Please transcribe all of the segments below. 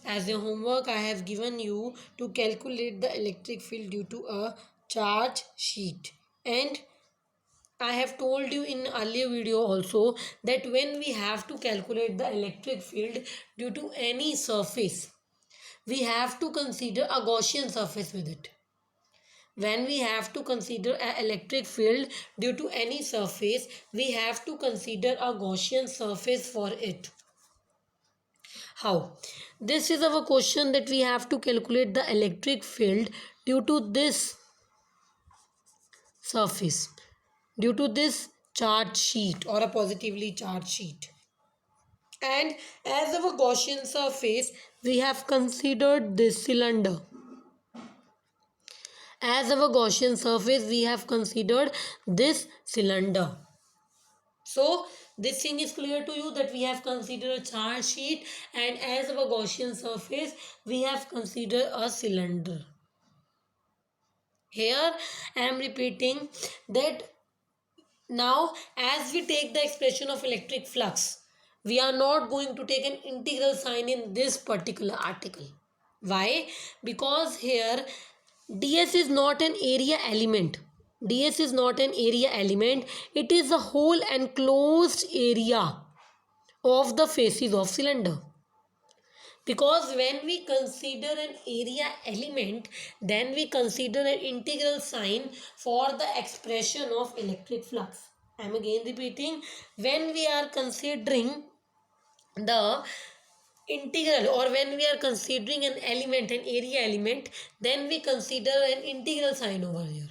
As a homework, I have given you to calculate the electric field due to a charge sheet. And I have told you in earlier video also that when we have to calculate the electric field due to any surface, we have to consider a Gaussian surface with it. When we have to consider an electric field due to any surface, we have to consider a Gaussian surface for it. How? This is our question that we have to calculate the electric field due to this surface, due to this charge sheet or a positively charged sheet. And as our Gaussian surface, we have considered this cylinder. As our Gaussian surface, we have considered this cylinder. So this thing is clear to you that we have considered a charge sheet, and as our Gaussian surface, we have considered a cylinder. Here I am repeating that now as we take the expression of electric flux, we are not going to take an integral sign in this particular article. Why? Because here ds is not an area element. ds is not an area element. It is a whole enclosed area of the faces of cylinder. Because when we consider an area element, then we consider an integral sign for the expression of electric flux. I am again repeating, when we are considering the integral, or when we are considering an element, an area element, then we consider an integral sign over here.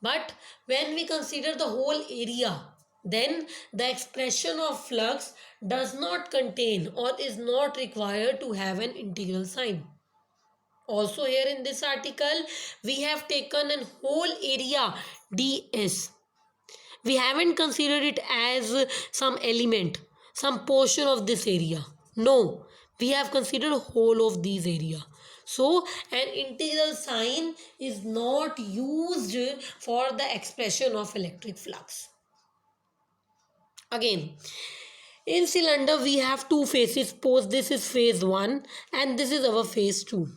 But when we consider the whole area, then the expression of flux does not contain or is not required to have an integral sign. Also here in this article, we have taken a whole area ds. We haven't considered it as some element, some portion of this area. No, we have considered whole of these area. So an integral sign is not used for the expression of electric flux. Again, in cylinder we have two faces. Suppose this is phase 1 and this is our phase 2.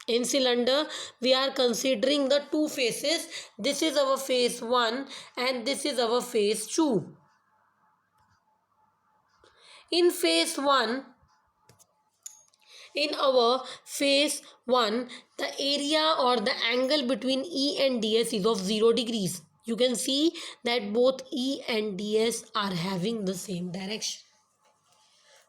In cylinder we are considering the two faces. This is our phase 1 and this is our phase 2. In phase 1, in our phase 1, the area or the angle between E and DS is of 0 degrees. You can see that both E and DS are having the same direction.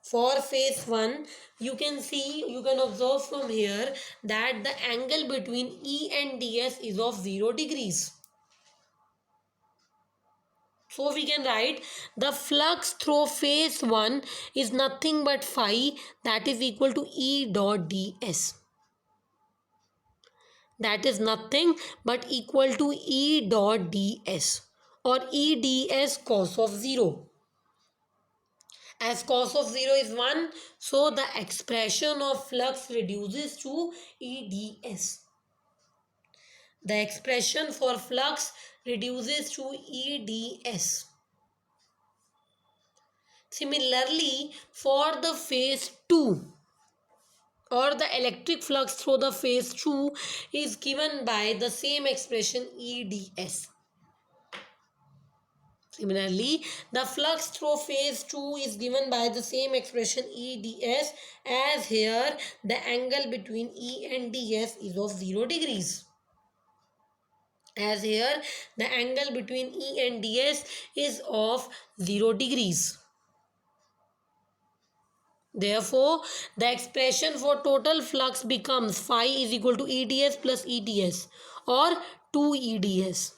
For phase 1, you can observe from here that the angle between E and DS is of 0 degrees. So we can write the flux through phase 1 is nothing but phi, that is equal to E dot ds. That is nothing but equal to E dot ds or E ds cos of 0. As cos of 0 is 1, so the expression of flux reduces to E ds. The expression for flux reduces to E ds. Similarly, for the phase 2 or the electric flux through the phase 2 is given by the same expression EDS. Similarly, the flux through phase 2 is given by the same expression EDS, as here the angle between E and DS is of 0 degrees. As here the angle between E and DS is of 0 degrees. Therefore, the expression for total flux becomes phi is equal to EDS plus EDS or 2 EDS.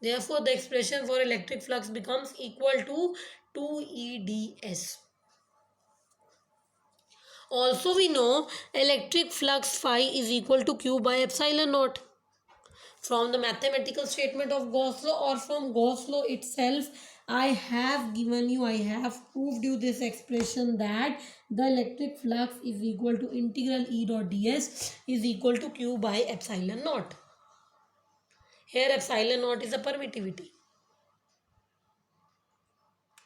Therefore, the expression for electric flux becomes equal to 2 EDS. Also, we know electric flux phi is equal to Q by epsilon naught. From the mathematical statement of Gauss law or from Gauss law itself, I have proved you this expression that the electric flux is equal to integral E dot ds is equal to Q by epsilon naught. Here epsilon naught is a permittivity.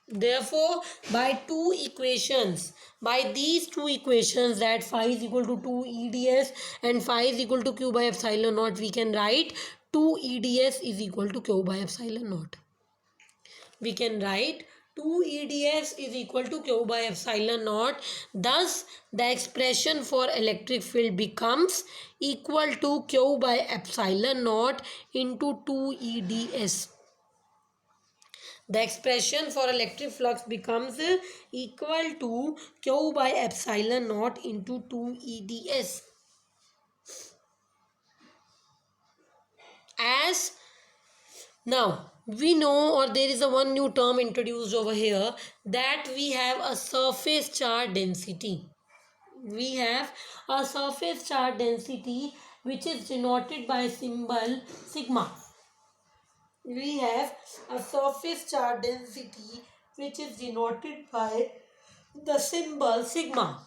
Therefore, by these two equations, that phi is equal to 2 EDS and phi is equal to Q by epsilon naught, we can write 2 EDS is equal to Q by epsilon naught. We can write 2 EDS is equal to Q by epsilon naught. Thus, the expression for electric field becomes equal to Q by epsilon naught into 2 EDS. The expression for electric flux becomes equal to Q by epsilon naught into 2 EDS. As now we know, or there is a one new term introduced over here, that we have a surface charge density. We have a surface charge density which is denoted by symbol sigma. We have a surface charge density which is denoted by the symbol sigma,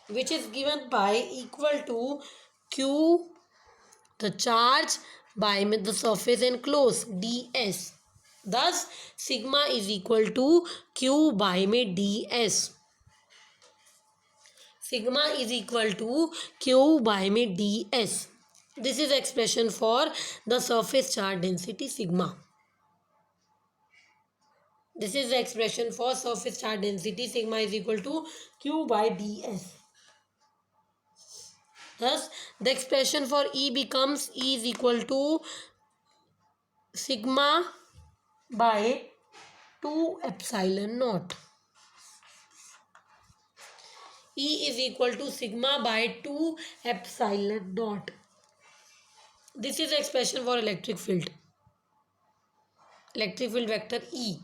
which is given by equal to Q, the charge, by the surface enclosed, ds. Thus, sigma is equal to Q by ds. Sigma is equal to Q by ds. This is expression for the surface charge density sigma. This is the expression for surface charge density sigma is equal to Q by ds. Thus, the expression for E becomes E is equal to sigma by 2 epsilon naught. E is equal to sigma by 2 epsilon naught. This is the expression for electric field. Electric field vector E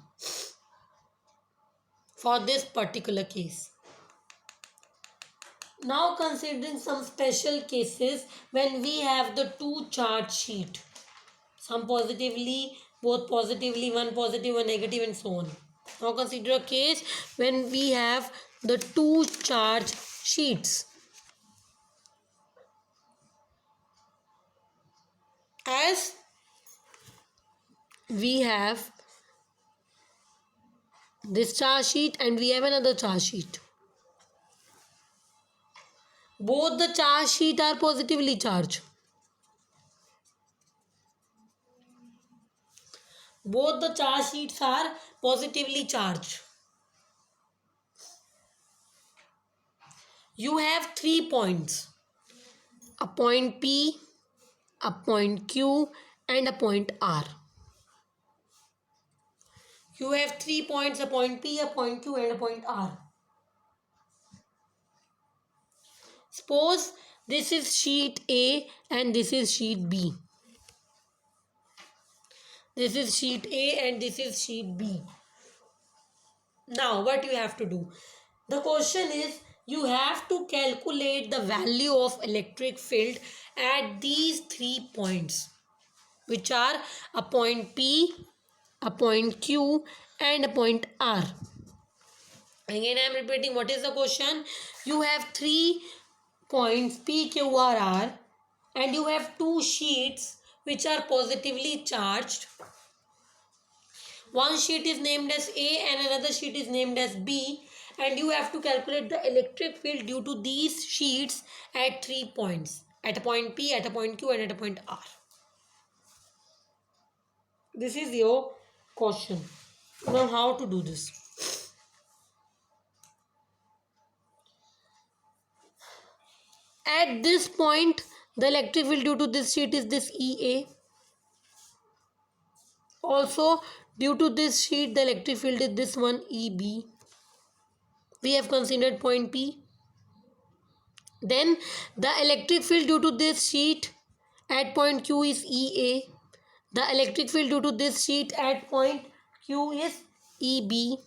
for this particular case. Now considering some special cases when we have the two charge sheet. Some positively, both positively, one positive, one negative, and so on. Now consider a case when we have the two charge sheets. As we have this charge sheet and we have another charge sheet. Both the charge sheet are positively charged. Both the charge sheets are positively charged. You have 3 points. A point P, a point Q, and a point R. You have 3 points, a point P, a point Q, and a point R. Suppose this is sheet A and this is sheet B. This is sheet A and this is sheet B. Now what you have to do? The question is, you have to calculate the value of electric field at these 3 points, which are a point P, a point Q, and a point R. Again I am repeating, what is the question? You have 3 points P, Q, R, and you have 2 sheets which are positively charged. One sheet is named as A and another sheet is named as B, and you have to calculate the electric field due to these sheets at 3 points, at a point P, at a point Q, and at a point R. This is your question. Now how to do this? At this point, the electric field due to this sheet is this EA. Also, due to this sheet, the electric field is this one EB. We have considered point P. Then the electric field due to this sheet at point Q is EA. The electric field due to this sheet at point Q is EB.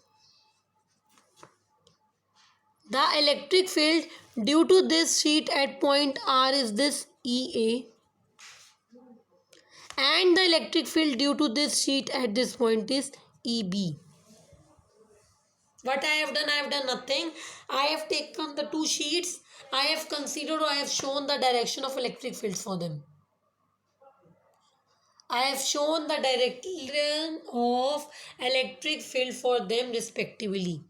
The electric field due to this sheet at point R is this EA. And the electric field due to this sheet at this point is EB. What I have done nothing. I have taken the 2 sheets. I have considered, or I have shown the direction of electric fields for them. I have shown the direction of electric field for them respectively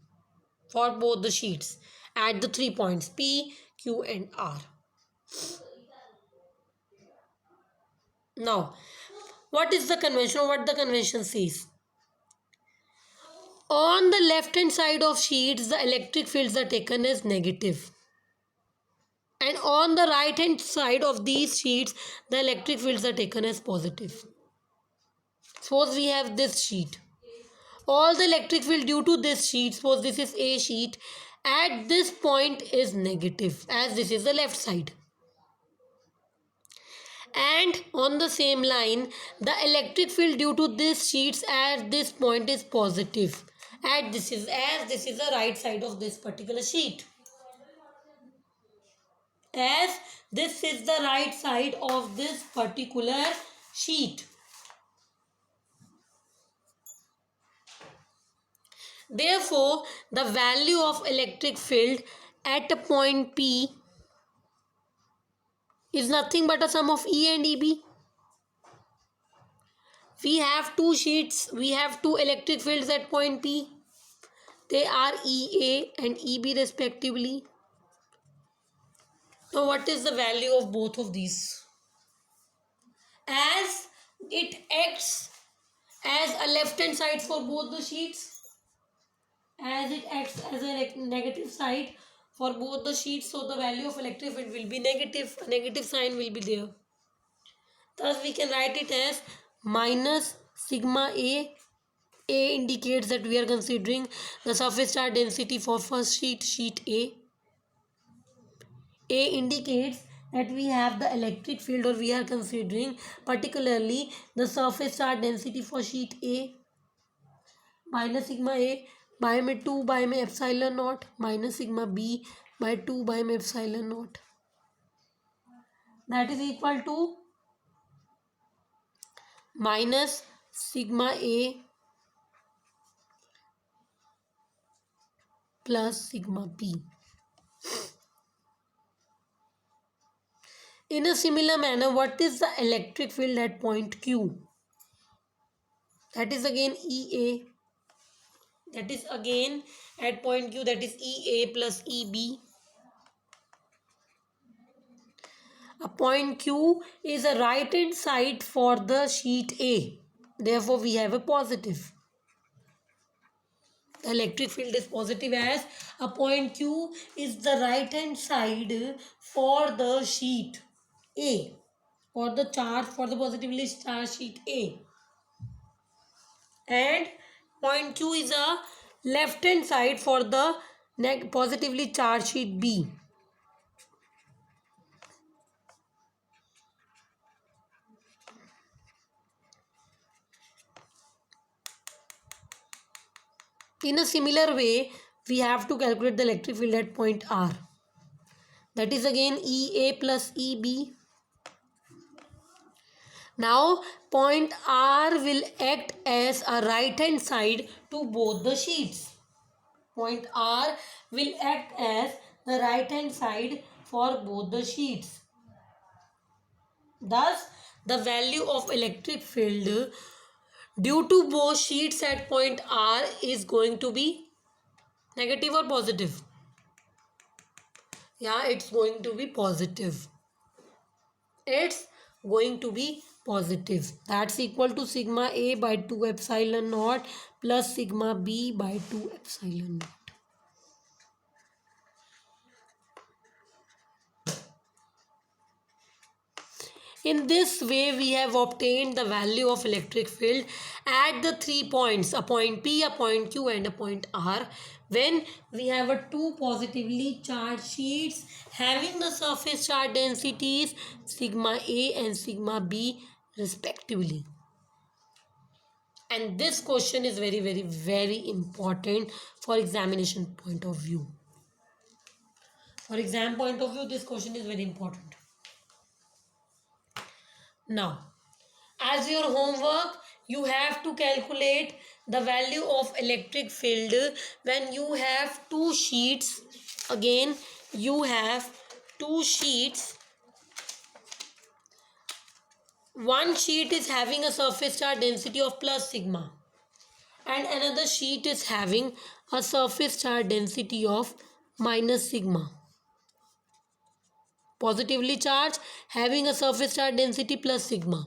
for both the sheets at the 3 points P, Q and R. Now, what is the convention or what the convention says? On the left hand side of sheets, the electric fields are taken as negative. And on the right hand side of these sheets, the electric fields are taken as positive. Suppose we have this sheet. All the electric field due to this sheet, suppose this is A sheet, at this point is negative as this is the left side. And on the same line, the electric field due to this sheets at this point is positive. This is the right side of this particular sheet. As this is the right side of this particular sheet. Therefore, the value of electric field at a point P is nothing but a sum of E and EB. We have two sheets, we have two electric fields at point P. They are EA and EB respectively. Now what is the value of both of these? As it acts as a left hand side for both the sheets, as it acts as a negative side for both the sheets, so the value of electric field will be negative. A negative sign will be there. Thus we can write it as minus sigma A. A indicates that we are considering the surface charge density for first sheet, sheet A. A indicates that we have the electric field or we are considering particularly the surface charge density for sheet A. Minus sigma A by में 2 by में epsilon naught minus sigma B by 2 by में epsilon naught. That is equal to minus sigma A plus sigma B. In a similar manner, what is the electric field at point Q? That is again EA. That is again at point Q, that is EA plus EB. A point Q is a right hand side for the sheet A. Therefore, we have a positive. The electric field is positive as a point Q is the right hand side for the sheet A, for the charge, for the positively charged sheet A. And point Q is a left hand side for the positively charged sheet B. In a similar way, we have to calculate the electric field at point R. That is again EA plus EB. Now, point R will act as a right hand side to both the sheets. Point R will act as the right hand side for both the sheets. Thus, the value of electric field due to both sheets at point R is going to be negative or positive? Yeah, it's going to be positive. It's going to be positive. That's equal to sigma A by 2 epsilon naught plus sigma B by 2 epsilon naught. In this way, we have obtained the value of electric field at the 3 points, a point P, a point Q and a point R, when we have a two positively charged sheets having the surface charge densities sigma A and sigma B respectively. And this question is very, very, very important for examination point of view. For exam point of view, this question is very important. Now, as your homework, you have to calculate the value of electric field when you have two sheets. Again, you have two sheets one sheet is having a surface charge density of plus sigma and another sheet is having a surface charge density of minus sigma. Positively charged having a surface charge density plus sigma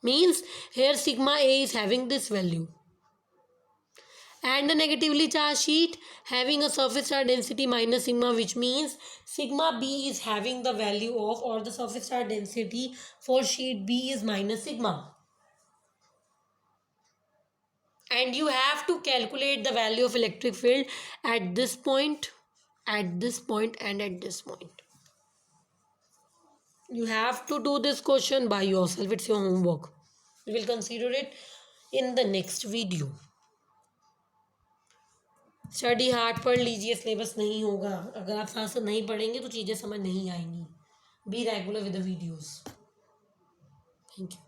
means here sigma A is having this value, and a negatively charged sheet having a surface charge density minus sigma, which means sigma B is having the value of, or the surface charge density for sheet B is minus sigma. And you have to calculate the value of electric field at this point, at this point, and at this point. You have to do this question by yourself. It's your homework. We will consider it in the next video. Study hard पढ़ लीजिए, syllabus नहीं होगा। अगर आप साथ साथ नहीं पढ़ेंगे तो चीज़ें समझ नहीं आएंगी। Be regular with the videos. Thank you.